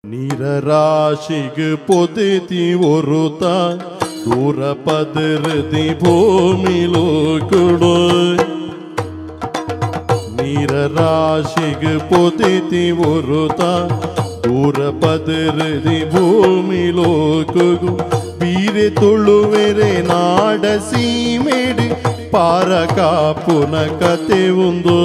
ನೀರರಾಶಿಗೆ ಪೊದೆತಿ ಒರುತ ದೂರ ಪದರದಿ ಭೂಮಿಲೋ ಕೊಡೋ ನೀರರಾಶಿಗೆ ಪೊದೆತಿ ಒರುತ ದೂರ ಪದರದಿ ಭೂಮಿಲೋ ಕೊಗು ಬೀರೆ ತುಳುವೆರೆ ನಾಡ ಸೀಮೆಡಿ ಪಾರ ಕಾಪುನ ಕತೆ ಒಂದು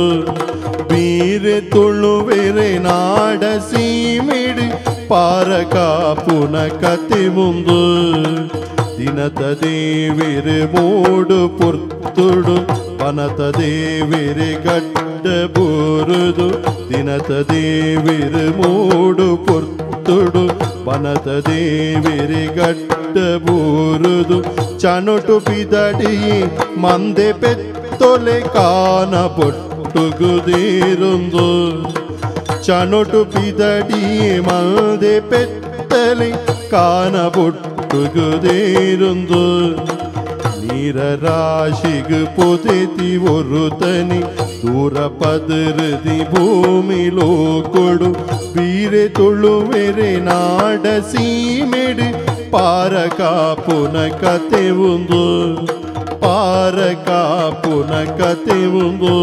ಬೀರೆ ತುಳುವೆರೆ ನಾಡ ಸೀಮೆಡಿ ಪಾರ ಕಾಪುನ ಕತೆ ಒಂದು ದಿನತ ದೇವಿರೆ ಮೋಡು ಪುರ್ತುಡು ಪನತ ದೇವಿರೆ ಗಡ್ಡ ಬೂರುದು ದಿನತ ದೇವಿರೆ ಮೋಡು ಪುರ್ತುಡು ಪನತ ದೇವಿರೆ ಗಡ್ಡ ಬೂರುದು ಚನೊಟು ಪಿದಡಿ ಮಂದೆ ಪೆತ್ತೊಲೆ ಕಾನ ಪೊಟ್ಟುಗುದಿರುಂದು ಚನೊಟು ಪಿದಡಿ ಮಂದೆ ಪೆತ್ತಲೆ ಕಾನ ಪೊಟ್ಟುಗುದಿರುಂದು ನೀರರಾಶಿಗೆ ಪೊದೆತಿ ಒರುತನಿ ದೂರ ಪದರದಿ ಭೂಮಿಲೋ ಕೊಡು ಬೀರೆ ತುಳುವೆರೆ ನಾಡ ಸೀಮೆಡಿ ಪಾರ ಕಾಪುನ ಕತೆ ಒಂದು ಪಾರ ಕಾಪುನ ಕತೆ ಒಂದು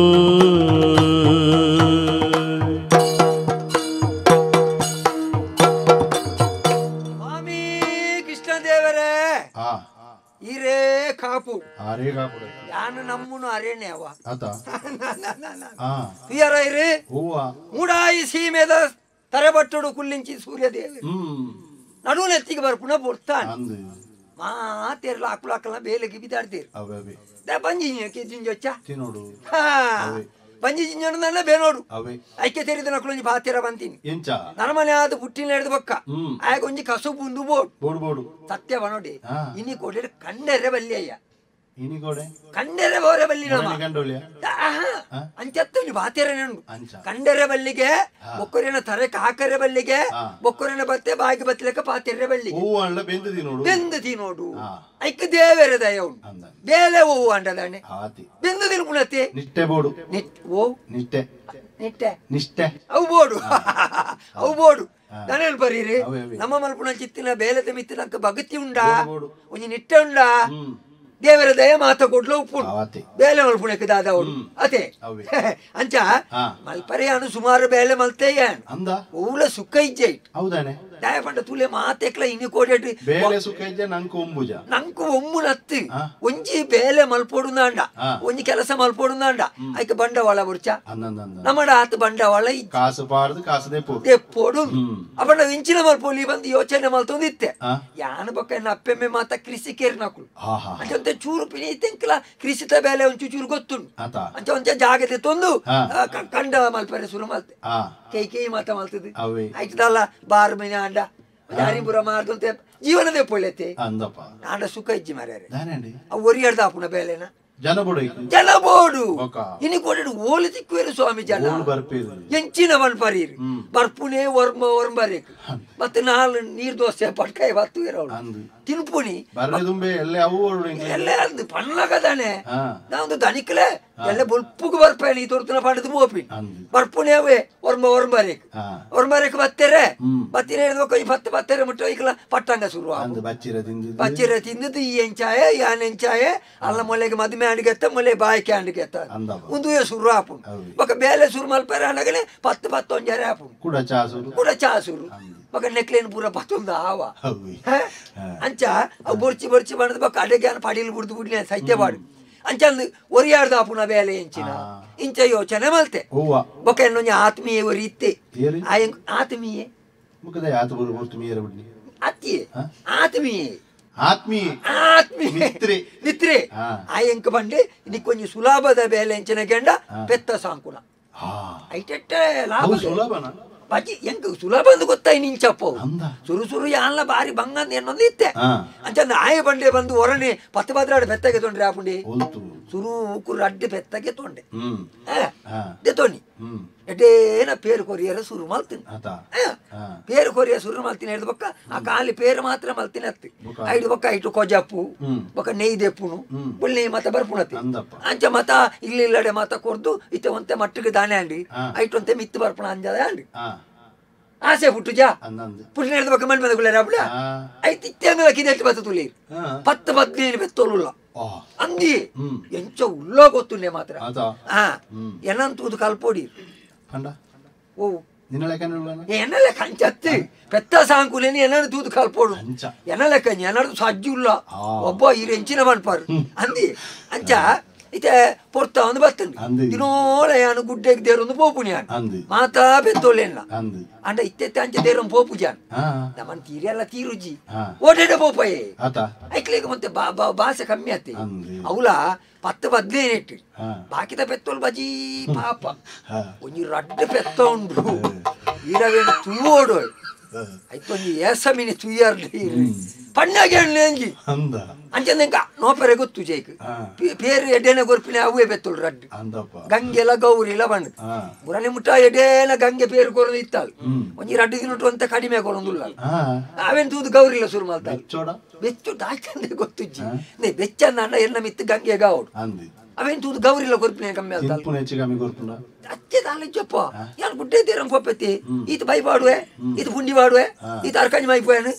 ಸ್ವಾಮಿ ಕೃಷ್ಣದೇವರೇ ಇರೇ ಕಾಪು ಅರೆ ಕಾಪು ಯಾನು ನಮ್ಮನು ಅರೇನೆ ಅವ ಆತ ತುಯರ ಇರಿ ಹೂವ ಮೂಡಾಯಿ ಸೀಮೆದ ತರೆಬಟ್ಟುಡು ಕುಲ್ಲಿಂಚಿ ಸೂರ್ಯದೇವಿ ನಡುನೆತ್ತಿಗೆ ಬರ್ಪುಣ ಬರ್ತಾನೆ ಮಾತೇರಲ್ಲ ಆಕಳು ಆಕಳ ಬೇಲೆಗೆ ಬಿದ್ದಾಡ್ತೀರಿ ಬಂಜಿ ಜಿಂಜೊಚ್ಚ ತಿನ್ನೋಡು ಬಂಜಿ ಜಿಂಜೊಂಡ ಬೇನೋಡು ಐಕ್ಯ ತೆರಿದ ನಕಳು ಬಾತಿರ ಬಂತೀನಿ ನನ್ನ ಮನೆ ಆದ ಬುಟ್ಟಿನ ಹಿಡಿದು ಬಕ್ಕ ಆಗ ಒಂಜಿ ಕಸು ಬುಂದು ಬೋಡು ಸತ್ಯ ಬನೋಡಿ ಇನಿ ಕೊಡಿ ಕಂಡರೆ ಬಲ್ಲಿ ಅಯ್ಯ ಕಂಡರೆ ಬೋರೆ ಬಲ್ಲಿ ಅಂಚತ್ತು ಬಾತಿರ ಕಂಡರೆ ಬಲ್ಲಿಗೆ ಬೊಕ್ಕರಿನ ತರೆ ಕಾಕರೆ ಬಲ್ಲಿಗೆ ಬೊಕ್ಕರಿನ ಬತ್ತೆ ಬಾಗಿ ಬತ್ತಲೆಕ್ಕ ಪಾತಿರ ಬಲ್ಲಿಗೆ ಬೆಂದು ತಿನೋಡು ಐಕ್ ದೇವರ ದಯ ಉಂಟು ಬೇಲೆ ಹೂವು ಅಂಡದಾಣೆ ಬೆಂದು ತಿನ್ಕುಣತೆ ನಿಟ್ಟೆ ಅವು ಬೋಡು ನಾನೇನು ಬರೀರಿ ನಮ್ಮ ಮಲ್ಪುಣ ಚಿತ್ತಿನ ಬೇಲದ ಮಿತ್ತಿನ ಭಗತಿ ಉಂಡಾ ಒಂಜಿ ನಿಟ್ಟೆ ಉಂಡಾ ದೇವರ ದಯ ಮಾತ ಕೊಡ್ಲು ಉಪ್ಪು ಬೇಲೆ ಮಲ್ಪುಣಕ್ಕೆ ದಾದವಳು ಅದೇ ಅಂಚ ಮಲ್ಪರೆಯಾನು ಸುಮಾರು ಬೇಲೆ ಮಲ್ತೆಯ ಊಲ ಸುಕ್ಕ ಇಜ್ಜೆ ದಯ ಪಂಡ ತುಲೆ ಮಾತೆಕ್ಲ ಇನಿ ಕೋಡಿ ನಂಕು ಒಮ್ಮು ನತ್ತು ಒಂಜಿ ಬೇಲೆ ಮಲ್ಪೊಡುಂದಾಂಡ ಒಂಜಿ ಕೆಲಸ ಮಲ್ಪೊಡುಂದಾಂಡ ಐಕ ಬಂಡವಾಳ ಬುರ್ಚ ನಮ್ಮಡ ಆತ ಬಂಡವಾಳ ಎಪ್ಪೋಡು ಅಪಂಡ ಇಂಚಿನ ಮಲ್ಪೊಲಿ ಬಂದು ಯೋಚನೆ ಮಲ್ತೊಂದಿತ್ತೆ ಯಾನ ಬಕ್ಕ ಎನ್ನ ಅಪ್ಪೆಮ್ಮೆ ಮಾತ ಕೃಷಿ ಕೇರ್ ನಕುಲು ಅಂತ ಚೂರು ಪಿಣಿತೆಂಕ್ಲ ಕೃಷಿತ ಬೇಲೆ ಒಂಚು ಚೂರು ಗೊತ್ತುಂಡು ಅಂಚ ಒಂಚ ಜಾಗತೆ ತೊಂದು ಕಂಡ ಮಲ್ಪರೆ ಸುರು ಮಲ್ತೆ ಕೈ ಮಾತ ಮಲ್ತದೆ ಆಯ್ತದಲ್ಲ ಬಾರ್ ಮನೆ ಅಂಡ ಯಾರಿಪುರ ಮಾರ್ದಂತೆ ಜೀವನದೇ ಪೊಳ್ಳೆತೆ ಆಂಡ ಸುಖ ಇಜ್ಜಿ ಮಾರ್ಯಾರೆ ಅವು ಒರಿಯಾಡ್ದ ಆಪುನ ಬೇಲೆನ ಜನ ಬೋಡು ಇನಿ ಕೊಡು ಓಲಿ ತಿಕ್ಕುವೇರು ಸ್ವಾಮಿ ಜನ ಎಂಚಿನ ಮಲ್ಪರೀರಿ ಬರ್ಪುನೇ ವರ್ಮರೇಕ್ ಮತ್ತೆ ನಾಲ್ ನೀರ್ ದೋಸೆ ಪಟ್ಕಾಯಿ ಬತ್ತು ತಿನ್ಪುನಿ ಎಲ್ಲ ಅಂದು ಪಣ್ಣಗದಾನೆ ನಾವೊಂದು ದನಿಕ್ಲೆ ಎಲ್ಲ ಬೊಲ್ಪುಗು ಬರ್ಪೇನೆ ಈ ತೋರ್ತನ ಪಡೆದು ಮೋಪಿ ಬರ್ಪುನೇವೆ ವರ್ಮರೇಕ್ ಬತ್ತೇರೆ ಬತ್ತಿನ ಹಿಡಿದು ಪತ್ತು ಬತ್ತೇರೆ ಮುಟ್ಟ ಈಕಲ ಪಟ್ಟಂಗ ಶುರು ಬಚ್ಚಿರ ತಿಂದದ್ದು ಈ ಎಂಚಾಯ ಯಾನ್ ಎಂಚಾಯ ಅಲ್ಲ ಮೊಲೆಗೆ ಮದುವೆ ಅಂಡಿಗೆತ್ತ ಮೊಲೆ ಬಾಯ್ಕೆ ಅಂಡಿಗೆತ್ತ ಒಂದು ಶುರು ಆಪು ಬೊಕ್ಕ ಬೇಲೆ ಶುರು ಮಲ್ಪೇರೆ ಅಂಡಗನೆ 10-11 ಆಪು ಕೂಡ ಚಾಸುರು ಬೊಕ್ಕ ನೆಕ್ಲೇನ್ ಪೂರ ಪತ್ತೊಂದು ಆವ ಅಂಚ ಅವು ಬೊರ್ಚಿ ಬಣ್ಣದ ಬೊಕ್ಕ ಅಡೆಗೆ ಪಡಿಲು ಬಿಡ್ದು ಬಿಡ್ಲಿ ಸೈತ್ಯ ಬಾಡು ಅಂಚಂದು ಒರಿಯಾಡ್ದ ಆಪುನ ಬೇಲೆ ಎಂಚಿನ ಇಂಚ ಯೋಚನೆ ಮಲ್ತೆ ಬೊಕ್ಕ ಇನ್ನೊಂದು ಆತ್ಮೀಯ ಒರಿ ಇತ್ತೆ ಆತ್ಮೀಯೆ ಅತ್ತಿಯೇ ನಿತ್ರೆ ಆಯಂಕ ಬಂಡೆ ನಿಕ್ಕೊಂಜಿ ಸುಲಭದ ಬೇಲೆ ಎಂಚಿನ ಗೆಂಡ ಪೆತ್ತ ಸಾಂಕುನ ಐಟೆಟ್ಟ ಲಾಭ ಬಾಕಿ ಎಂಕ ಸುಲಭ ಅಂದು ಗೊತ್ತಾಯಿ ನಿಂಚಪ್ಪ ಸುರು ಯಾನ್ಲ ಬಾರಿ ಬಂಗಂದ ಏನೊಂದು ಇತ್ತೆ ಅಂಚಂದ ಆಯ ಬಂಡೆ ಬಂದು ಹೊರನೆ 10 ಬದ್ರಾಡು ಬೆತ್ತಗೆ ತೊಂಡ್ರೆ ಆಪುಂಡಿ ಸುರು ಉಕ್ಕುರು ಅಡ್ಡೆ ಬೆತ್ತಗೆ ತೊಂಡೆ ತೊನಿ ಎಡೇನ ಪೇರು ಕೊರಿಯರ ಸುರು ಮಲ್ತೀನಿ ಪೇರು ಕೊರಿಯ ಸುರು ಮಲ್ತೀನಿ ಹಿಡಿದು ಬೊಕ್ಕ ಆ ಕಾಲಿ ಪೇರು ಮಾತ್ರ ಮಲ್ತೀನಿ ಹತ್ತಿ ಐದು ಬೊಕ್ಕ ಐಟು ಕೊಜಪ್ಪು ಬೊಕ್ಕ ನೆಯ್ದೆಪ್ಪುನು ಒಳ್ಳೆ ಮತ ಬರ್ಪುಣತಿ ಅಂಚ ಮತ ಇಲ್ಲಿಲ್ಲಡೆ ಮತ ಕೊರ್ದು ಇತ್ತೆ ಒಂತೆ ಮಟ್ಟಿಗೆ ದಾನೆ ಅಂಡಿ ಐಟು ಒಂತೆ ಮಿತ್ತು ಬರ್ಪುಣ ಅಂಜದ ಅಂಡಿ ಆಸೆ ಪುಟ್ಟುಜಾ ಪುಟ್ಟಿನ ಹಿಡಿದ ಪಕ್ಕ ಮಣ್ಣು ಮೇಲೆ ಅಪ್ಪಳ ಐತಿ ಇತ್ತೇಂದ್ರ ಕಿದೆಟ್ಟು ಬತ್ತ ತುಳಿ 10-15 ಬೆತ್ತೋಲುಲ್ಲ ಅಂದಿ ಎಂಚ ಉಲ್ಲೋ ಗೊತ್ತುಂಡೆ ಮಾತ್ರ ಏನಂತೂದು ಕಲ್ಪೋಡಿ ಓ ಎನ್ನಲ್ಲ ಕಂಚತ್ತಿ ಪೆತ್ತ ಸಾಂಕುಲೇನಿ ಎನ್ನ ತೂದು ಕಲ್ಪೋಡು ಎನ್ನಲ್ಲ ಕಂಜಿ ಎನ್ನದು ಸಜ್ಜು ಉಲ್ಲ ಒಬ್ಬ ಈ ಎಂಚಿನ ಮನ್ಪಾರು ಅಂದಿ ಅಂಚ ಇತ್ತೆ ಪೊರ್ತ ಒಂದು ಬರ್ತಂడి ದಿನೋಳ ಯಾನು ಗುಡ್ಡೆಗೆ ದೇರೊಂದು ಪೋಪುನಿ ಯಾನು ಮಾತಾ ಬೆತ್ತೋಲೆಲ್ಲ ಅಂಡ ಇತ್ತೆ ಅಂಚ ದೇರೊಂದು ಪೋಪು ಜಾನ್ ನಮ್ಮನ್ ತೀರೆಲ್ಲ ತೀರುಜಿ ಓಡೇಡ ಪೋಪಯೇ ಐಕ್ಲೇಗ ಮತ್ತೆ ಭಾಷೆ ಕಮ್ಮಿ ಆತಿ ಅವಳ 10-15 ಇಟ್ಟು ಬಾಕಿದ ಪೆತ್ತೋಲ್ ಬಜಿ ಪಾಪ ಒಂಜಿ ರಡ್ಡ ಪೆತ್ತ ಉಂಡು ಈರವೇನು ತೂವೋಡು ಐಕೊಂಜಿ ಏಸಮಿನಿ ತುಯ್ಯಾರ್ಲಿ ಪಣ್ಣಾಗೆ ಅಂಜಿ ಅಂಚಂದೆಂಕ ನೋಪರೆ ಗೊತ್ತು ಜೈಕ್ ಪೇರು ಎಡ್ಡೆನ ಗೊರ್ಪಿನ ಅವೇ ಬೆತ್ತೋಳು ರಡ್ಡು ಗಂಗೆಲ್ಲ ಗೌರಿ ಇಲ್ಲ ಬಂಡು ಬುರನೆ ಮುಟ್ಟ ಎಡ್ಡೆನ ಗಂಗೆ ಪೇರು ಕೊರದು ಇತ್ತಲ್ ಒಂಜಿ ರಡ್ಡು ದಿನಟ್ಟು ಅಂತ ಕಡಿಮೆ ಕೊರೊಂದುಲ್ಲ ಅವೇನು ತೂದು ಗೌರಿ ಇಲ್ಲ ಶುರು ಮಾಡ್ತಾರೆ ಬೆಚ್ಚು ದಾಚಂದೆ ಗೊತ್ತುಜ್ಜಿ ನೇ ಬೆಚ್ಚನ್ನ ಅಣ್ಣ ಎಲ್ಲ ಮಿತ್ತು ಗಂಗೆ ಗಾವಡು ಅವೇನು ತೂದು ಗೌರಿ ಇಲ್ಲ ಗೊರ್ಪಿನ ಕಮ್ಮಿ ಆಗ್ತಲ್ಲ ಅಚ್ಚೆ ತಾಲಜ್ಜಪ್ಪ ಯಾರು ಗುಡ್ಡೆ ತೀರಂ ಪೊಪ್ಪೆತ್ತಿ ಈತ ಬೈ ಬಾಡುವೆ ಈತ ಪುಂಡಿ ಬಾಡುವೆ ಈತ ಅರ್ಕಂಜಿ ಮೈಪೋಯನು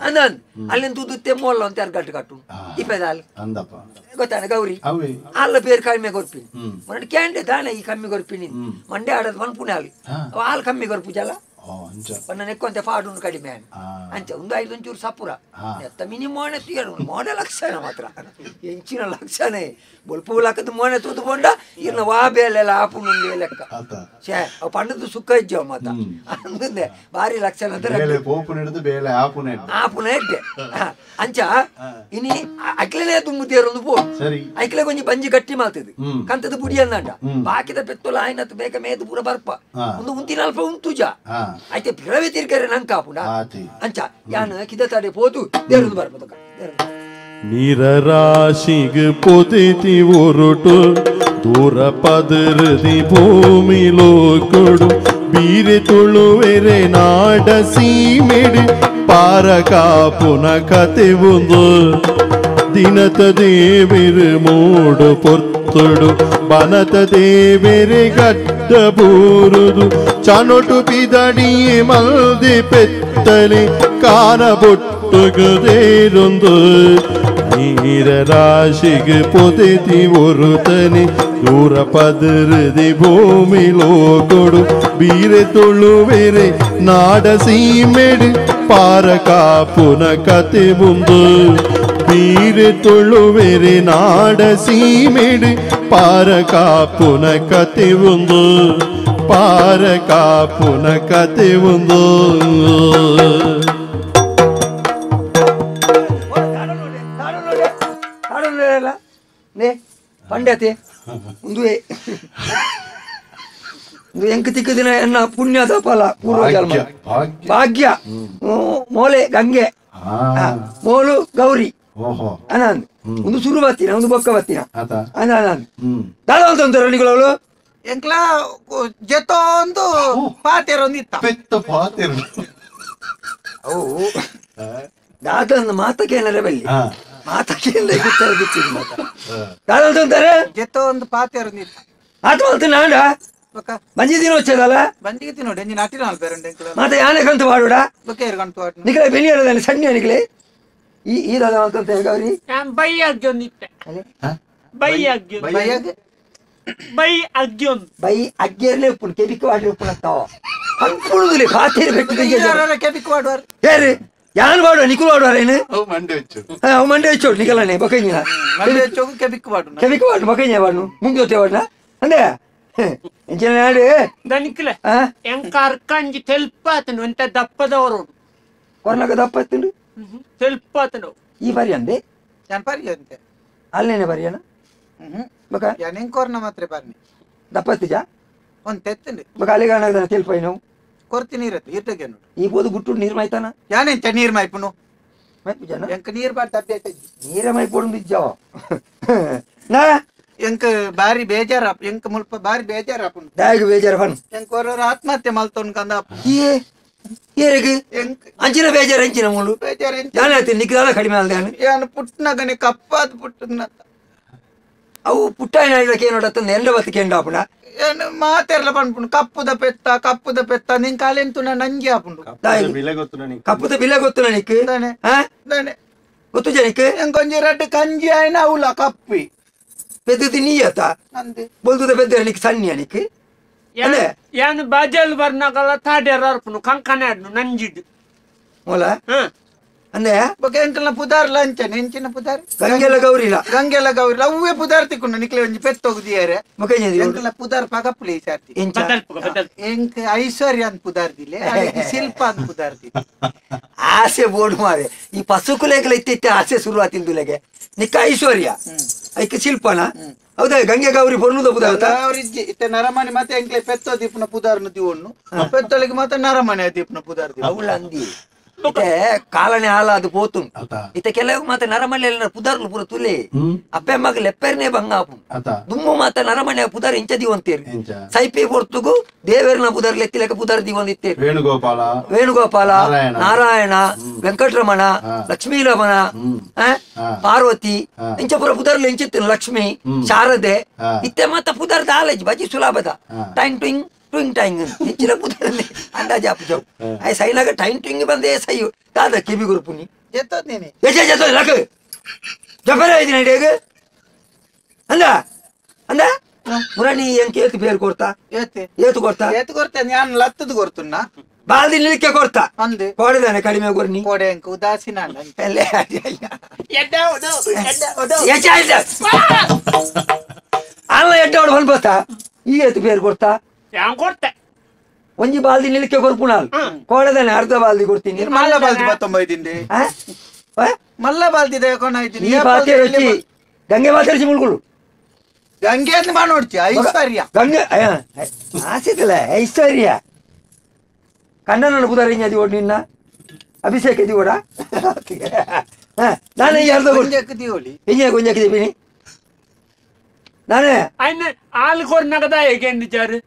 ಅಂದನ್ ಅಲ್ಲಿಂದ ತೂದು ತೆಮ್ಮೋಲ್ಲ ಅಂತ ಯಾರು ಗಟ್ಟು ಕಟ್ಟು ಇಪ್ಪೆದಾಲ್ ಗೊತ್ತಾನ ಗೌರಿ ಅಲ್ಲ ಬೇರೆ ಕಡಿಮೆ ಗೊರ್ಪಿನಿ ಮೊನ್ನೆ ಕ್ಯಾಂಡೆ ತಾನೆ ಈ ಕಮ್ಮಿ ಗೊರ್ಪಿನಿ ಮಂಡೆ ಆಡೋದು ಮನ್ಪುಣೆ ಅಲ್ಲಿ ಹಾಲು ಕಮ್ಮಿ ಗೊರ್ಪುಜಲ್ಲ ಒನ್ನ ನೆಕ್ಕೊಂತೆ ಪಾಡು ಕಡಿಮೆ ಅಂಚೆ ಒಂದು 5 ಒಂಚೂರು ಸಪುರ ಎತ್ತ ಮಿನಿ ಮೋಣೆ ತೀರು ಮೋಣೆ ಲಕ್ಷಣ ಮಾತ್ರ ಎಂಚಿನ ಲಕ್ಷಣೆ ಬೊಲ್ಪು ಲಾಕದ ಮೋಣೆ ತೂದು ಕೊಂಡ ಇರ್ನ ವಾ ಬೇಲೆಲ್ಲ ಆಪುಂಡು ಲೆಕ್ಕ ಛೇ ಅವ್ ಪಂಡದು ಸುಖ ಇಜ್ಜವ ಮಾತ ಅಂದೆ ಭಾರಿ ಲಕ್ಷಣ ಆಪುನೆ ಇದ್ದೆ ಅಂಚ ಇನಿ ಅಕ್ಲೆನೇ ತುಂಬುತ್ತೀರೊಂದು ಪೋ ಐಕ್ಲೆ ಕೊಂಚ ಬಂಜಿ ಗಟ್ಟಿ ಮಾತದು ಕಂತದ ಪುಡಿ ಅಂದಂಡ ಬಾಕಿದ ಪೆತ್ತೋಲ ಆಯ್ನತ್ ಬೇಕ ಮೇದು ಪೂರ ಬರ್ಪ ಒಂದು ಉಂತಿನ ಅಲ್ಪ ಉಂತುಜ అయితే పిరవే తిరిగారు నంకాపుడా అంచ యాన కిద తడే పోతు దేరుదు బర్పదక నీరరాశిగు పొదితి ఒరుటు దూర పదరుది భూమిలో కొడు బీరె ತುಳುವೆರೆ ನಾಡ ಸೀಮೆಡು ಪಾರಕಾಪುನ ಕತೆ ಒಂದು ದಿನತ ದೇವಿರು ಮೂಡು ಪೊರ್ತುಡು ಬನತ ದೇವೆರೆ ಗಡ್ಡ ಬೂರುದು ಚನೊಟು ಪಿದಡಿ ಮಲ್ದಿ ಪೆತ್ತಲಿ ಕಾನಬೊಟ್ಟುಗದೇರೊಂದು ನೀರ ರಾಶಿಗೆ ಪೊದೆತಿ ಒರುತನಿ ದೂರ ಪದರದಿ ಭೂಮಿಲೋ ಕೊಡು ಬೀರೆ ತುಳುವೆರೆ ನಾಡ ಸೀಮೆಡು ಪಾರಕಾಪುನ ಕತೆ ಮುಂದು ಬೀರೆ ತುಳುವೆರೆ ನಾಡ ಸೀಮೆಡು ಪಾರಕಾಪುನ ಕತೆ ಒಂದು ಪಾರಕಾಪುನ ಕತೆ ಒಂದು ಪಂಡ್ಯತೆ ಒಂದು ಎಂಕ ತಿಕ್ಕ ದಿನ ಎನ್ನ ಪುಣ್ಯದ ಫಲ ಪೂರ್ವ ಜನ್ಮ ಭಾಗ್ಯ ಮೋಲೆ ಗಂಗೆ ಮೋಲು ಗೌರಿ ಅನಂದ್ ಒಂದು ಸುರು ಬತ್ತಿನ ಒಂದು ಬೊಕ್ಕ ಬತ್ತಿನ ಅನಂದ್ ದಾಳವಂತ ಅಂತಾರೆ ನಿಗಳು ಎಂಕ್ಲ ಜೆತೋ ಒಂದು ಪಾತೆರ ಒಂದು ಇತ್ತ ಪೆತ್ತ ಪಾತೆರ ಅವು ದಾತನ ಮಾತಕೇನರೆ ಬಲ್ಲಿ ಮಾತಕೇನ ಗೊತ್ತಾರ ಬಿಚ್ಚಿದ ಮಾತ ದಾಳವಂತ ಅಂತಾರೆ ಜೆತೋ ಒಂದು ಪಾತೆರ ಒಂದು ಇತ್ತ ಆತ ಮಾತ ನಾಂಡ ಬಂಜಿ ದಿನ వచ్చేದಲ್ಲ ಬಂಜಿಗೆ ತಿನ್ನೋಡಿ ಎಂಜಿ ನಾಟಿ ನಾಲ್ ಬೇರೆ ಮಾತ ಯಾನೆ ಕಂತು ಬಾಡುಡ ಬೊಕ್ಕೆ ಕಂತು ಬಾಡು ನಿಕಲೆ ಬೆನಿಯಲ್ಲ ಸಣ್ಣ ನಿಕಲೆ ಈ ದಾದ ಅಂತ ಗೌರಿ ಬೈ ಅಗ್ಯೊಂದು ಇತ್ತೆ ಬೈ ಅಗ್ಯೊಂದು ಬೈ ಅಗ್ಯೊಂದು ಬೈ ಅಗ್ಯರ್ಲೆ ಉಪ್ಪು ಕೆಬಿಕ ವಾಡಿ ಉಪ್ಪು ಅಂತಾವ ಅನ್ಕೊಳ್ಳುದಿಲ್ಲ ಖಾತೆರಿ ಬೆಟ್ಟಿಗೆ ಕೆಬಿಕ್ ಮಾಡುವಾರ ಹೇರಿ ಯಾನ್ ಬಾಡುವ ನಿಕುಲ್ ಬಾಡುವಾರ ಏನು ಅವು ಮಂಡೆ ವೆಚ್ಚು ಮಂಡೆ ವೆಚ್ಚು ನಿಕಲನೆ ಬಕೈನ ಮಂಡೆ ವೆಚ್ಚು ಕೆಬಿಕ್ ಬಾಡು ಬಕೈನ ಬಾಡು ಮುಂದೆ ಹೋತೆ ಬಾಡ್ನ ಅಂದೆ ಎಂಚಿನ ನಾಡು ದನಿಕ್ಲೆ ಎಂಕರ್ಕಂಜಿ ತೆಲ್ಪಾತನು ಎಂತ ದಪ್ಪದವರು ಕೊರ್ನಕ ದಪ್ಪ ಎತ್ತುಂಡು ತೆಲ್ಪಾತನು ಈ ಬರಿ ಅಂದೆ ಯಾನ್ ಪರಿ ಅಂತೆ ಅಲ್ಲೇನೆ ಬರಿಯನ ಬಕ ಯಾನ್ ಎಂಕೋರ್ನ ಮಾತ್ರ ಬರ್ನಿ ದಪ್ಪ ಎತ್ತುಜ ಒಂದ್ ತೆತ್ತಂಡು ಬಕ ಅಲ್ಲಿಗಾಣ ತೆಲ್ಪೈ ನಾವು ಕೊರ್ತಿ ನೀರತ್ತು ಇರ್ತಗೆ ನೋಡು ಈ ಬೋದು ಗುಟ್ಟು ನೀರು ಮಾಯ್ತಾನ ಯಾನೆಂತ ನೀರ್ ಮಾಯ್ಪುನು ಮಾಯ್ಪುಜನ ಎಂಕ ನೀರ್ ಬಾಟ್ ತಪ್ಪಿ ನೀರ ಮಾಯ್ಪೊಡು ಬಿಜ್ಜಾವ ನಾ ಎಂಕ ಬಾರಿ ಬೇಜಾರಪ್ಪ ಎಂಕ ಮುಲ್ಪ ಬಾರಿ ಬೇಜಾರಪ್ಪನು ದಾಯಗ ಬೇಜಾರ ಬನ್ ಎಂಕೋರ ಆತ್ಮಹತ್ಯೆ ಮಲ್ತೊನ್ ಕಂದ ಏರಿಗೆ ಅಂಚಿನ ಬೇಜಾರ ಅಂಚಿನ ಮೂಳು ಬೇಜಾರ ಯಾನೆ ನಿಕ್ಕಿದಾಲ ಕಡಿಮೆ ಅಲ್ದೆ ಯಾನು ಪುಟ್ನಗನೆ ಕಪ್ಪಾದ ಪುಟ್ಟನ ಅವು ಪುಟ್ಟಾಯಿನಕ್ಕೆ ನೋಡತ್ತಂದು ಎಂಡ ಬತ್ತಿಗೆ ಎಂಡಾಪುಣ ಮಾತೆರ್ಲ ಪನ್ಪುಂಡು ಕಪ್ಪುದ ಪೆತ್ತ ನಿನ್ ಕಾಲೆಂತುನ ನಂಜಿ ಆಪುಂಡು ಕಪ್ಪುದ ಬಿಲೆ ಗೊತ್ತು ನನಕ್ ಗೊತ್ತು ಜನಕ್ ಕೊಂಚ ರಡ್ಡು ಕಂಜಿ ಆಯ್ನ ಅವಲ ಕಪ್ಪಿ ಪೆದ್ದು ನೀಯತ ಬೊಲ್ದುದ ಪೆದ್ದ ನಿಕ್ ಸಣ್ಣಿ ಅನಿಕ್ ಯಾನು ಬಾಜಲ್ ಬರ್ನಾಗಲ್ಲ ತಾಡ್ಯಾರ ಅರ್ಪುನು ಕಂಕನಾಡ್ನು ನಂಜಿಡ್ ಮೊಲ ಅಂದೆ ಎಂಕಲ್ನ ಪುದಾರ್ ಲಂಚನೆ ಎಂಚಿನ ಪುದಾರ್ ಗಂಗೆಲ್ಲ ಗೌರಿಲ ಅವ್ವೇ ಪುದಾರ್ ತಿಕ್ಕೊಂಡು ನಿಕ್ಲೆ ಒಂಜಿ ಪೆತ್ತೋಗುದಿಯಾರೆ ಎಂಕಲ್ನ ಪುದಾರ್ ಪಗಪ್ಲಿ ಸಾರ್ತಿ ಎಂಕ್ ಐಶ್ವರ್ಯ ಅಂತ ಪುದಾರ್ ದಿಲೆ ಶಿಲ್ಪ ಅಂತ ಪುದಾರ್ ದಿಲೆ ಆಸೆ ಬೋರ್ಡ್ ಮಾರೆ ಈ ಪಸುಕುಲೆಗಳ ಇತ್ತಿತ್ತೆ ಆಸೆ ಶುರು ಆತಿಂದುಲೆಗೆ ನಿಕ್ಕ ಐಶ್ವರ್ಯ ಐಕ ಶಿಲ್ಪನ ಹೌದಾ ಗಂಗೆ ಗೌರಿ ಪೊರ್ನುದ ಪುದಾರ್ತ ಅವ್ರಿಜ್ಜಿ ಇತ್ತೆ ನರಮಣಿ ಮತ್ತೆ ಎಂಕ್ಲೆ ಪೆತ್ತೋ ದೀಪನ ಪುದಾರ್ನ ದಿವೊಣ್ಣು ಪೆತ್ತೊಳಗೆ ಮತ್ತೆ ನರಮಣಿ ದೀಪನ ಪುದಾರ್ ದಿವ ಅವಳ ಅಂದಿ ಇತ್ತೆ ಕಾಲನೆ ಹಾಲ ಅದು ಪೋತು ಇತ್ತೆ ಕೆಲವು ಮಾತ ನರಮನೆ ಪುದಾರ್ಲು ಪೂರ ತುಲೆ ಅಪ್ಪೆ ಮಗ ಲೆಪ್ಪರ್ನೆ ಬಂಗಾಪು ದುಮ್ಮು ಮಾತ ನರಮನೆ ಪುದಾರ್ ಇಂಚ ದಿವಂತೇರಿ ಸೈಪಿ ಪೊರ್ತುಗು ದೇವೇರ್ನ ಪುದಾರ್ ಲೆತ್ತಿಲೆಕ ಪುದಾರ್ ದಿವಂದಿತ್ತೇರಿ ವೇಣುಗೋಪಾಲ ನಾರಾಯಣ ವೆಂಕಟರಮಣ ಲಕ್ಷ್ಮೀರಮಣ ಪಾರ್ವತಿ ಇಂಚ ಪುರ ಪುದಾರ್ಲು ಇಂಚಿತ್ತು ಲಕ್ಷ್ಮಿ ಶಾರದೆ ಇತ್ತೆ ಮಾತ ಪುದಾರ್ ದಾಲಜ್ ಬಜಿ ಸುಲಭದ ಟೈಂಗ್ ಟ್ವಿಂಗ್ ಟ್ವಿಂಗ್ ಟೈಂಗ್ ಹೆಚ್ಚಿನ ಪುದಾರಲ್ಲಿ ಅಂದಾಜು ಆಪು ಐ ಸೈನಾಗ ಟೈಂಗ್ ಟ್ವಿಂಗ್ ಬಂದೇ ಸೈಯು ಕಾದ ಕಿಬಿ ಗುರುಪುನಿ ಜೆತ್ತೋದೇನೆ ಜೆತ್ತೋ ಲಕ್ ಜಪರ ಐದಿನ ಡೇಗ ಅಂದ ಅಂದ ಮುರಾನಿ ಎಂಕೆ ಏತು ಬೇರು ಕೊಡ್ತಾ ಏತು ಕೊಡ್ತಾ ನಾನು ಲತ್ತದ ಕೊಡ್ತುನ್ನ ಬಾಲ್ದಿ ನಿಲ್ಕೆ ಕೊಡ್ತಾ ಅಂದೆ ಕೊಡಿದಾನೆ ಕಡಿಮೆ ಕೊರ್ನಿ ಕೋಡೆ ಅಂಕ ಉದಾಸೀನ ಅಲ್ಲ ಎಡ್ಡೋಡು ಹೊಲ್ಬೋತಾ ಈ ಏತು ಬೇರು ಕೊಡ್ತಾ ಕೊಡ್ತೆ ಒಂಜಿ ಬಾಲ್ದಿ ನಿಲ್ಕೆ ಕೊರ್ಪುನಾಲ್ ಕೋಡದಾನೆ ಅರ್ಧ ಬಾಲ್ದಿ ಕೊಡ್ತೀನಿ ಮಲ್ಲ ಬಾಲ್ದಿ 19 ಮಲ್ಲ ಬಾಲ್ದಿ ಈ ಪಾತೆ వచ్చి ಗಂಗೆ ಮಾತಾಡಿಸಿ ಮುಳ್ಗುಳು ಗಂಗೆ ಅಂತ ನೋಡ್ತಿ ಐಶ್ವರ್ಯ ಗಂಗೆ ಆಸಿದಲ್ಲ ಐಶ್ವರ್ಯ ಕಣ್ಣನ ಪುದಾರ ಅದು ಓಡ್ ನಿನ್ನ ಅಭಿಷೇಕ ಇದು ಓಡ ನಾನು ಯಾರ್ದು ದಿವಳಿ ಹಿಂಗೆ ಕೊಂಜಾಕಿದ್ದೀನಿ ನಾನೇ ఆయన ఆలుకొరినగద ఎగెండిచారు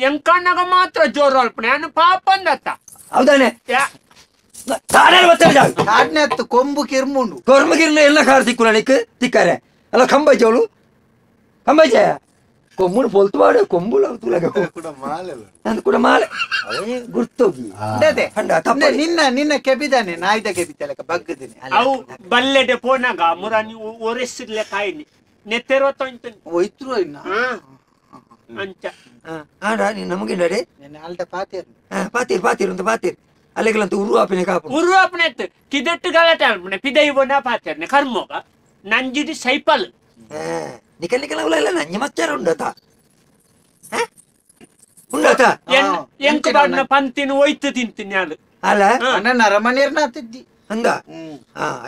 ఎంకన్నగ మాత్రం జోరు అల్పనే ఆయన పాపందత్త ಹೌದಾನೆ ಕಾಡ್ನೆ ಹತ್ತು ಕೊಂಬು ಕಿರ್ಮುಂಡು ಕೊರ್ಮಗಿರ್ನ ಎಲ್ಲ ಕಾರ್ ತಿಕ್ಕುಲ ನಿಕ್ ತಿಕ್ಕಾರೆ ಅಲ್ಲ ಕಂಬೈಜ ಅವಳು ಕಂಬೈಜ ಕೊಮ್ಮುಡು ಪೊಲ್ತು ಬಾಡು ಕೊಂಬುಲ ತುಲಗ ನಂದು ಕೂಡ ಮಾಲೆ ಗುರ್ತೋಗಿ ನಿನ್ನ ಕೆಬಿದಾನೆ ನಾಯ್ದ ಕೆಬಿತಲಕ ಬಗ್ಗದೇನೆ ಅವು ಬಲ್ಲೆಡೆ ಪೋನಾಗ ಮುರಾನಿ ಒರೆಸಿರ್ಲೆ ಕಾಯಿನಿ ನೆತ್ತೆರೋತ ಹೋಯ್ತ್ರು ಇನ್ನ ಅಂಚ ಆಡ ನೀನು ನಮಗೆ ನಡೆ ಆಲ್ಟ ಪಾತೀರ್ ಪಾತೀರ್ ಅಂತ ಪಾತೀರ್ ಅಲ್ಲಿಗಲಂತ ಉರುವಾಪನೆ ಕಾಪು ಉರುವಾಪನೆ ಎತ್ತು ಕಿದೆಟ್ಟು ಗಲಾಟೆ ಅಲ್ಪನೆ ಪಿದೈ ಬೋನ ಪಾತೀರ್ನೆ ಕರ್ಮೋಗ ನಂಜಿಡಿ ಸೈಪಲ್ ನಿಕಲ್ ಅವಳೆಲ್ಲ ನಂಜಿ ಮಚ್ಚಾರ ಉಂಡತ ಎಂಕ ಬಾಡ್ನ ಪಂತಿನ ಒಯ್ತು ತಿಂತೀನಿ ಅದು ಅಲ್ಲ ನನ್ನ ಅರಮನೆಯರ್ನ ಹತ್ತಿದ್ದಿ ಅಂದ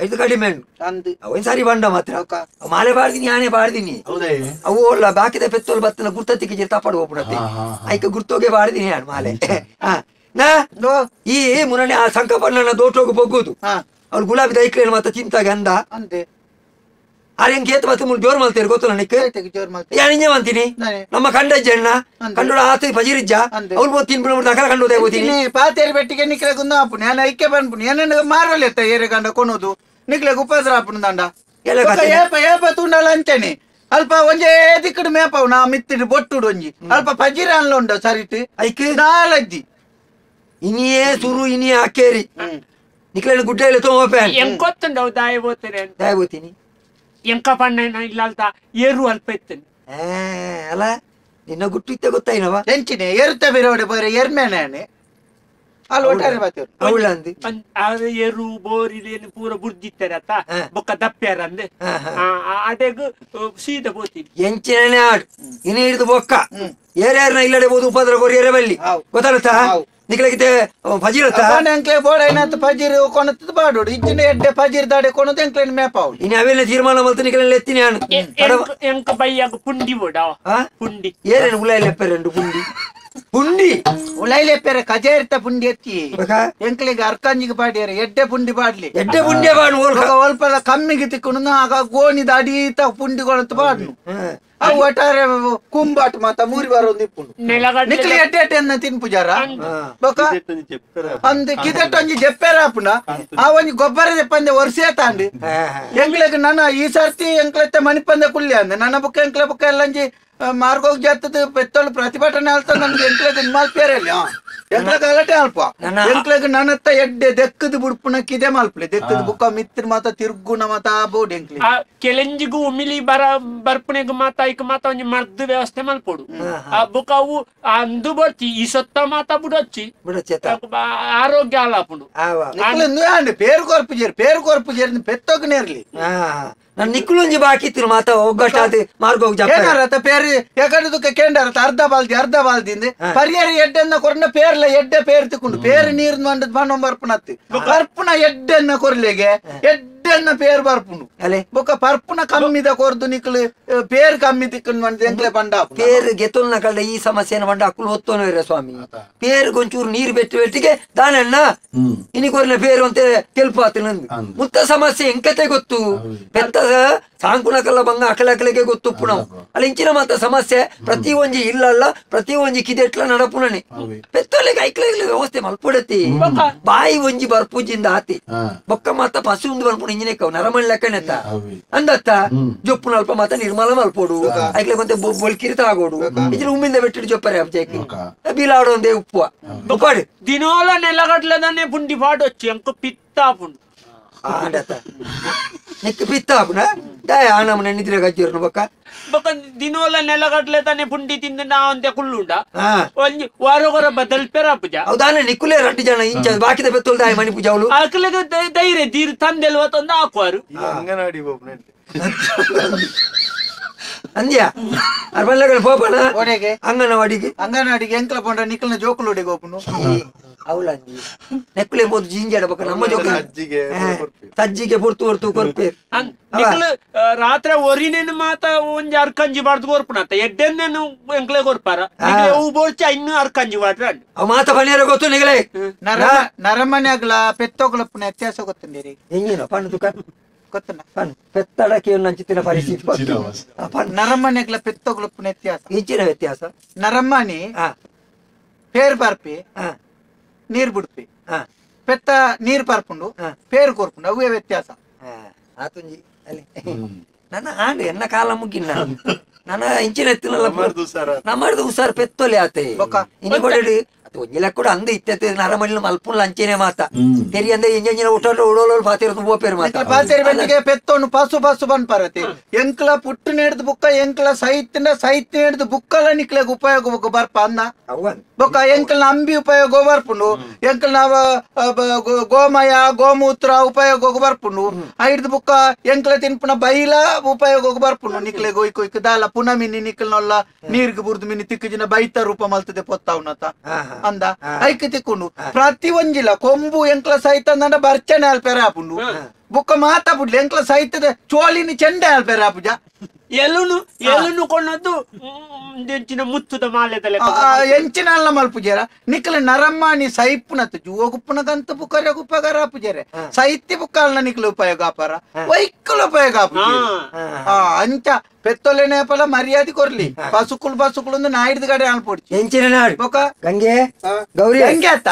ಇದು ಕಡಿಮೆ ಅವನ್ ಸಾರಿ ಬಂಡ ಮಾತ್ರ ಮಾಲೆ ಬಾಡ್ದಿನಿ ಆನೆ ಬಾಡ್ದಿನಿ ಅವು ಒಳ್ಳ ಬಾಕಿದ ಪೆತ್ತೋಲ್ ಬತ್ತನ ಗುರ್ತತಿಗೆ ತಪಾಡು ಹೋಗ್ಬಿಡತ್ತೆ ಐಕ ಗುರ್ತೋಗೆ ಬಾಡ್ದಿನಿ ನಾನು ಮಾಲೆ ಈ ಮುನನೆ ಆ ಸಂಕಪಣ್ಣ ದೋಟೋಗು ಬೊಗ್ಗುದು ಅವ್ರು ಗುಲಾಬಿ ದೈಕ್ಲೇನು ಮತ್ತೆ ಚಿಂತಾಗೆ ಅಂದ ಅಂದೆ ಆರ್ಯನ್ ಕೇತ ಮತ್ತೆ ಮುಳು ಜೋರ್ ಮಲ್ತೇರಿ ಗೊತ್ತು ನನಗೆ ಯಾನಿಂಜೆ ಅಂತೀನಿ ನಮ್ಮ ಕಂಡಜ್ಜ ಅಣ್ಣ ಕಂಡು ಆತ ಫಜಿರಿಜ್ಜ ಅವ್ರು ಬೋದು ತಿನ್ಬಿಡ ದಕಲ ಕಂಡು ಹೋಗ್ತೀನಿ ಪಾತೇರಿ ಬೆಟ್ಟಿಗೆ ನಿಕ್ಲೆ ಗುಂದ ಆಪುಣಿ ನಾನು ಐಕ್ಯ ಬಂದ್ಪುಣಿ ಏನ ಮಾರಲ್ಲ ಎತ್ತ ಏರೆ ಗಂಡ ಕೊನೋದು ನಿಕ್ಲೆ ಉಪದ್ರ ಆಪುಣಿ ದಂಡ ಏಪ ತುಂಡಲ ಅಂಚನೆ ಅಲ್ಪ ಒಂಜೇ ದಿಕ್ಕಡು ಮೇಪವು ನಾ ಮಿತ್ತಿಡು ಬೊಟ್ಟುಡು ಒಂಜಿ ಅಲ್ಪ ಫಜಿರ ಅನ್ಲ ಉಂಡ ಸರಿಟ್ ಐಕ್ ನಾಲಜ್ಜಿ ಇನಿಯೇ ಸುರು ಇನಿಯೇ ಹಾಕೇರಿ ನಿಕ್ಲೆ ಗುಡ್ಡ ಇಲ್ಲ ತೋಪೇನ್ ಎಂಕೊತ್ತುಂಡವು ದಾಯಬೋತೀನಿ ಎಂಕ ಪಣ್ಣ ಇಲ್ಲಲ್ತ ಏರು ಅಲ್ಪ ಇತ್ತೇನೆ ಅಲ್ಲ ನಿನ್ನ ಗುಟ್ಟು ಇತ್ತೆ ಗೊತ್ತಾಯಿನವ ಎಂಚಿನೆ ಏರುತ್ತ ಬೇರೆ ಬೇರೆ ಎರ್ಮೇನೆ ಅಲ್ಲಿ ಒಟ್ಟಾರೆ ಬರ್ತೇವೆ ಅವಳ ಅಂದಿ ಅದು ಏರು ಬೋರಿದೇನು ಪೂರ ಬುರ್ಜಿತ್ತಾರೆ ಅತ್ತ ಬೊಕ್ಕ ದಪ್ಪ್ಯಾರ ಅಂದೆ ಅಡೆಗು ಸೀದಾ ಬೋತೀನಿ ಎಂಚಿನೇ ಆಡು ಇನ್ನು ಹಿಡಿದು ಬೊಕ್ಕ ಏರ್ಯಾರನ್ನ ಇಲ್ಲಡೆ ಬೋದು ಉಪದ್ರ ಕೋರಿ ಎರೆ ಬಲ್ಲಿ ಗೊತ್ತಾಗತ್ತಾ ನಿಕ್ಲಗಿತೆ ಫಜೀರತ್ತ ಎಂಕ್ಲೆ ಬೋಡ ಏನಂತ ಫಜೀರ್ ಕೊನತ ಬಾಡೋಡು ಇಜ್ಜಿನ ಎಡ್ಡೆ ಫಜೀರ್ ದಾಡೆ ಕೊನತ ಎಂಕ್ಲೆನ್ ಮೇಪಾವು ಇನ್ನು ಅವೆಲ್ಲ ತೀರ್ಮಾನ ಮಲ್ತು ನಿಕ್ಲೆಲ್ಲ ಎತ್ತಿನಿ ನಾನು ಎಂಕ ಬೈಯಾಗ ಪುಂಡಿ ಬೋಡ ಪುಂಡಿ ಏನೇನು ಉಲಾಯ ಲೆಪ್ಪೆ ರೆಂಡು ಪುಂಡಿ ಪುಂಡಿ ಉಳೈಲೆ ಪೇರೆ ಕಜೇರಿತ ಪುಂಡಿ ಎತ್ತಿ ಎಂಕ್ಲಿಗೆ ಅರ್ಕಂಜಿಗೆ ಪಾಡ್ಯಾರ ಎಡ್ಡೆ ಪುಂಡಿ ಪಾಡ್ಲಿ ಎಡ್ಡೆ ಪುಂಡಿ ಬಾಡು ಸ್ವಲ್ಪ ಕಮ್ಮಿಗೆ ತಿಕ್ಕೊಂಡು ಆಗ ಗೋಣಿದ ಅಡೀತ ಪುಂಡಿಗಳಂತ ಪಾಡ್ನು ಅವು ಒಟ್ಟಾರೆ ಕುಂಬಾಟ್ ಮಾತ ಮೂರಿ ಬರೋದು ಇಪ್ಪುಂಡು ನಿಕ್ಲಿ ಎಡ್ಡೆ ಎಡ್ಡೆ ತಿನ್ಪುಜಾರ ಅಂದ್ ಕಿದೆಟ್ ಒಂಜಿ ಜೆಪ್ಪೆರ ಆಪುನ ಆ ಒಂಜಿ ಗೊಬ್ಬರ ಜೆಪ್ಪಂದೆ ವರ್ಷೆ ತಾಂಡಿ ಎಂಕ್ಲೆಗ್ ನನ್ನ ಈ ಸರ್ತಿ ಎಂಕ್ಲೆತ್ತೆ ಮಣಿಪಂದೆ ಕುಲ್ಯ ಅಂದೆ ನನ್ನ ಬುಕ್ಕ ಎಂಕ್ಲೆ ಬುಕ್ಕ ಎಲ್ಲಂಜಿ ಮಾರ್ಗೋಗ್ ಜಾತದ ಪೆತ್ತೋಳು ಪ್ರತಿಭಟನೆ ಅಲ್ತ ನನ್ಗೆ ಎಂಕ್ಲೆಗ್ ಮಾಲ್ಪೇರಲ್ಲ ಎಂಕ್ಲೆಗ್ ಅಲಟೆ ಅಲ್ಪ ಎಂಕ್ಲೆಗ್ ನನ್ನತ್ತ ಎಡ್ಡೆ ದೆಕ್ಕದ ಬುಡ್ಪುನ ಕಿದೆ ಮಾಲ್ಪಲೆ ದೆಕ್ಕದ ಬುಕ್ಕ ಮಿತ್ರ ಮಾತ ತಿರ್ಗುಣ ಮಾತ ಬೋಡ್ ಎಂಕ್ಲೆ ಕೆಲೆಂಜಿಗೂ ಉಮಿಲಿ ಬರ್ಪಣೆಗ್ ಮಾತ ಐಕ ಮಾತ ಒಂಜಿ ಮರ್ದ ವ್ಯವಸ್ಥೆ ಮಲ್ಪೋಡು ಬುಕ್ಕ ಅವು ಅಂದು ಬರ್ತಿ ಈ ಸೊತ್ತ ಮಾತ ಬುಡಚ್ಚಿ ಆರೋಗ್ಯ ಅಲಾಪುಂಡು ಪೇರು ಕೊರ್ಪು ಜೇರ್ ಪೆತ್ತೋಗ್ ನೇರ್ಲಿ ನಾನು ನಿಕ್ಕುಲುಂಜಿ ಬಾಕಿತ್ತಿರು ಮಾತ ಒಗ್ಗಟ್ಟಾದ ಮಾರ್ಗೋಗ್ ಪೇರು ಯಾಕಂದ್ರೆ ಕೇಂದ್ರ ಅರ್ಧ ಬಾಲ್ದಿಂದೆ ಪರಿಯಾರ ಎಡ್ಡೆನ್ನ ಕೊರನ ಪೇರ್ಲ ಎಡ್ಡೆ ಪೇರ್ ತಿಕ್ಕೊಂಡು ಪೇರು ನೀರ್ ಮಂಡದ್ ಬಣ್ಣ ಬರ್ಪುನತ್ತಿ ಬರ್ಪುನ ಎಡ್ಡೆನ್ನ ಕೊರ್ಲೆಗೆ ಎಡ್ಡೆನ್ನ ಪೇರ್ ಬರ್ಪುನು ಬೊಕ್ಕ ಪರ್ಪುನ ಕಮ್ಮಿದ ಕೊರ್ದು ನಿಕ್ಲು ಪೇರ್ ಕಮ್ಮಿ ತಿಕ್ಕೊಂಡು ಮಂಡ್ ಎಂಕ್ಲೆ ಬಂಡ ಪೇರು ಗೆತುಲ್ನ ಕಳ್ಳ ಈ ಸಮಸ್ಯೆನ ಬಂಡ ಅಕ್ಕಲು ಹೊತ್ತೋನವ್ರೆ ಸ್ವಾಮಿ ಪೇರು ಗೊಂಚೂರು ನೀರು ಬೆಟ್ಟಿಗೆ ದಾನಣ್ಣ ಇನಿ ಕೊರ್ಲೆ ಪೇರು ಅಂತ ಕೆಲ್ಪು ಆತ ನಂದು ಮುತ್ತ ಸಮಸ್ಯೆ ಎಂಕತೆ ಗೊತ್ತು ಪೆತ್ತ ಸಾಂಕುಣಕಲ್ಲ ಬಂಗ ಅಕಲಕ್ಕೆ ಗೊತ್ತುಪ್ಪು ನಾವು ಅಲ್ಲಿ ಇಂಚಿನ ಮಾತ ಸಮಸ್ಯೆ ಪ್ರತಿ ಒಂಜಿ ಇಲ್ಲಲ್ಲ ಪ್ರತಿ ಒಂಜಿ ಕಿದೆಟ್ಲ ನಡಪುನನೆ ಪೆತ್ತೋಲೆಗೆ ಐಕ್ಲೆಗ್ಲ ವ್ಯವಸ್ಥೆ ಮಲ್ಪುಡತಿ ಬಾಯಿ ಒಂಜಿ ಬರ್ಪುಜಿಂದ ಆತಿ ಬೊಕ್ಕ ಮಾತ ಪಸು ಒಂದು ಬರ್ಪುಣ ಇಂಜಿನ ಕವ್ ನರಮಣ್ ಲೆಕ್ಕನೆತ್ತ ಅಂದತ್ತ ಜೊಪ್ಪುನ ಅಲ್ಪ ಮಾತ ನಿರ್ಮಲ ಮಲ್ಪೋಡು ಐಕ್ಲೆ ಕೊಂತೆ ಬೊಲ್ಕಿರಿತ ಆಗೋಡು ಇದ್ರ ಉಮ್ಮಿಂದ ಬೆಟ್ಟಿಡು ಜೊಪ್ಪರೆ ಅಬ್ಜೆಕಿ ಬೀಲಾಡೊಂದೇ ಉಪ್ಪು ಉಪ್ಪಾಡು ದಿನೋಲ ನೆಲಗಟ್ಲದನೆ ಪುಂಡಿ ಪಾಡೊಚ್ಚಿ ಅಂಕ ಪಿತ್ತಾಪುಂಡು ನಿಕ್ಕ ಪಿತ್ತಾಪುನ ದಯ ಆನಮನೆ ನಿದ್ರೆ ಗಜ್ಜಿರ್ನು ಬೊಕ್ಕ ದಿನೋಲ ನೆಲಗಟ್ಲೆ ತಾನೆ ಪುಂಡಿ ತಿಂದು ನಾವಂತೆ ಕುಳ್ಳುಂಡ ಒಂಜಿ ವಾರಗೊರ ಬದಲ್ ಪೆರಾಪುಜ ಹೌದಾನೆ ನಿಕ್ಕುಲೇ ರಡ್ಡು ಜನ ಇಂಚ ಬಾಕಿದ ಬೆತ್ತೋಲ್ ದಾಯ ಮಣಿ ಪೂಜಾ ಅವಳು ಆಕಲೆಗೆ ಧೈರ್ಯ ತೀರ್ ತಂದೆಲ್ವ ತಂದು ಹಾಕುವಾರು ಅಂಗನವಾಡಿ ಅಂದ್ಯಾ ಅರ್ಬಲ್ಲಗಳು ಪೋಪಣ ಅಂಗನವಾಡಿಗೆ ಎಂಕ್ಲ ಪಂಡ ನಿಕ್ಕಲ್ನ ಜೋಕುಲೋಡಿಗೆ ಹೋಪನು ಅವಳಂಜಿ ನೆಕ್ಕಲೆ ಬೋದು ಜಿಂಜಾಡ ಬಕ್ಕ ನಮ್ಮ ಜೋಕ ತಜ್ಜಿಗೆ ಪುರ್ತು ಕೊರ್ಪೇರ್ ರಾತ್ರಿ ಒರಿನೇನು ಮಾತ ಒಂಜಿ ಅರ್ಕಂಜಿ ಬಾರ್ದು ಕೊರ್ಪುನತ್ತ ಎಡ್ಡೆನ್ನೇನು ಎಂಕ್ಲೆ ಕೊರ್ಪಾರ ಹೂ ಬೋಳ್ಚಿ ಇನ್ನು ಅರ್ಕಂಜಿ ಬಾಡ್ರ ಅವ್ ಮಾತ ಪಣಿಯರ ಗೊತ್ತು ನಿಗಲೇ ನರಮನ್ಯಾಗ್ಲ ಪೆತ್ತೋಗ್ಲಪ್ಪನ ವ್ಯತ್ಯಾಸ ಗೊತ್ತಂದಿರಿ ಹೆಂಗಿನ ಪಣ್ಣು ತುಕ ಗೊತ್ತನ ಪಣ್ಣು ಪೆತ್ತಡಕ್ಕೆ ನಂಚಿತ್ತಿನ ಪರಿಸ್ಥಿತಿ ನರಮನ್ಯಾಗ್ಲ ಪೆತ್ತೋಗ್ಲಪ್ಪನ ವ್ಯತ್ಯಾಸ ಹೆಚ್ಚಿನ ವ್ಯತ್ಯಾಸ ನರಮ್ಮನಿ ಪೇರ್ ಬರ್ಪಿ ನೀರ್ ಬಿಡ್ಪಿ ಪೆತ್ತ ನೀರ್ ಪಾರ್ಪುಂಡು ಪೇರು ಕೋರ್ಪುಂಡು ಅವೇ ವ್ಯತ್ಯಾಸ ಆತುಂಜಿ ಅಲ್ಲಿ ನನ್ನ ಆಂಡ್ ಎನ್ನ ಕಾಲ ಮುಗಿನ ನನ್ನ ಇಂಚಿನ ಎತ್ತಿನಲ್ಲ ನಮ್ಮದು ಉಸಾರ್ ಪೆತ್ತೊಲೆ ಆತೆ ಇನಿ ಕೊಡಿ ಒಂಜಿಲ ಕೂಡ ಅಂದ ಇತ್ತೆ ನರಮಣ್ಣ ಮಲ್ಪುನ್ ಅಂಚೆನೆ ಮಾತ ತೆರಿ ಅಂದೆ ಇಂಜಿನ ಊಟೋಡು ಉಡೋಲು ಪಾತಿರೋದು ಬೋಪೇರು ಮಾತ ಪಾತಿರ ಬೆಟ್ಟಿಗೆ ಪೆತ್ತೋನು ಪಾಸು ಬನ್ ಪರತಿ ಎಂಕ್ಲ ಪುಟ್ಟು ನೆಡ್ದು ಬುಕ್ಕ ಎಂಕ್ಲ ಸೈತ್ ನೆಡ್ದು ಬುಕ್ಕಲ ನಿಕ್ಲೆಗ್ ಉಪಯೋಗ ಬರ್ಪ ಅನ್ನ ಬೊಕ್ಕ ಎಂಕ್ಲ ಅಂಬಿ ಉಪಯೋಗ ಬರ್ಪುಂಡು ಎಂಕ್ಲ ನಾವ ಗೋಮಯ ಗೋಮೂತ್ರ ಉಪಯೋಗ ಬರ್ಪುಂಡು ಐಡ್ದು ಬುಕ್ಕ ಎಂಕ್ಲ ತಿನ್ಪುನ ಬೈಲ ಉಪಯೋಗ ಬರ್ಪುಂಡು ನಿಕ್ಲೆ ಕೊಯ್ಕು ದಾಲ ಪುನ ಮಿನಿ ನಿಕ್ಲನೊಲ್ಲ ನೀರ್ಗೆ ಬುರ್ದು ಮಿನಿ ತಿಕ್ಕಜಿನ ಬೈತ ರೂಪ ಮಲ್ತದೆ ಪೊತ್ತಾವ್ನತ ಅಂದ ಐಕ್ ತಿಕ್ಕೊಂಡು ಪ್ರತಿ ಒಂಜಿಲ ಕೊಂಬು ಎಂಕ್ಲ ಸಹಿತ ನಂಡ ಬರ್ಚನೆ ಅಲ್ಪೆರ ಆಪುಂಡು ಬುಕ್ಕ ಮಾತಾ ಬಿಡ್ಲಿ ಎಂಕ್ಲ ಸಹಿತದ ಚೋಳಿನಿ ಚೆಂಡೆ ಅಲ್ಪೆರ ಆಪುಜ ಎಲುನು ಕೊಂಡದ್ದು ಎಂಚಿನ ಮುತ್ತುದ ಮಾಲೆದಲೆ ಎಂಚಿನ ಅಲ್ಲ ಮಲ್ಪುಜೇರ ನಿಕ್ಲ ನರಮ್ಮನಿ ಸೈಪುನತ್ ಜೂಗುಪ್ಪುನಗಂತ ಬುಕ್ಕರೆ ಉಪಕಾರ ಆಪುಜೇರೆ ಸೈತ್ಯ ಬುಕ್ಕಲ್ನ ನಿಕ್ಲ ಉಪಯೋಗ ಆಪಾರ ವೈಕಲ್ ಉಪಯೋಗ ಆಪುಜೆ ಅಂಚ ಪೆತ್ತೊಲೆನೆ ಪಲ ಮರ್ಯಾದೆ ಕೊರ್ಲಿ ಬಸುಕುಳು ಒಂದು ನಾಯ್ದು ಗಡೆ ಅನ್ಪೊಡ್ಚಿ ಎಂಚಿನ ನಾಡು ಬೊಕ್ಕ ಗಂಗೆ ಗೌರಿ ಗಂಗೆ ಆತ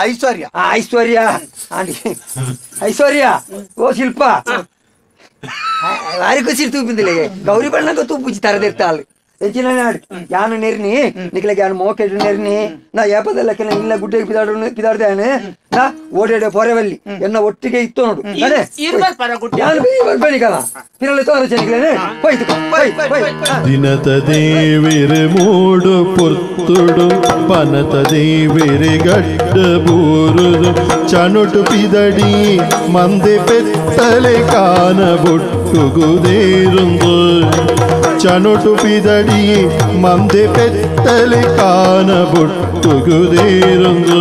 ಐಶ್ವರ್ಯ ಓ ಶಿಲ್ಪ ವಾರಿಗೂ ಸಿರ್ ತೂಪಿಂದಿಲ್ಲ ಗೌರಿ ಬಣ್ಣಗ ತೂಪುಜಿ ತರದಿರ್ತಾಳು ಹೆಚ್ಚಿನ ನಾಡು ಯಾನು ನೆರ್ನಿ ನಿಕ್ಲೆಗೆ ಯಾನು ಮೋಕೆಟ್ ನೆರ್ನಿ ನಾ ಏಪದಲ್ಲಕ್ಕೆ ಇಲ್ಲ ಗುಡ್ಡೆಗೆ ಪಿದಾಡ್ದೇನೆ ನಾ ಓಡಾಡೆ ಪೊರೆವಲ್ಲಿ ಎನ್ನ ಒಟ್ಟಿಗೆ ಇತ್ತು ನೋಡು ದಿನತ ದೇವಿರೆ ಮೂಡು ಪುರ್ತುಡು ಪನತ ದೇವಿರೆ ಗಡ್ಡ ಬೂರುದು ಚನುಟು ಪಿದಡಿ ಮಂದೆ ಪೆತ್ತಲೆ ಕಾನ ಬುಟ್ಟುಗುದೇರುಂದು ಚನುಟು ಪಿದಡಿ ಮಂದೆ ಪೆತ್ತಲೆ ಕಾನ ಬುಟ್ಟುಗುದೇರುಂದು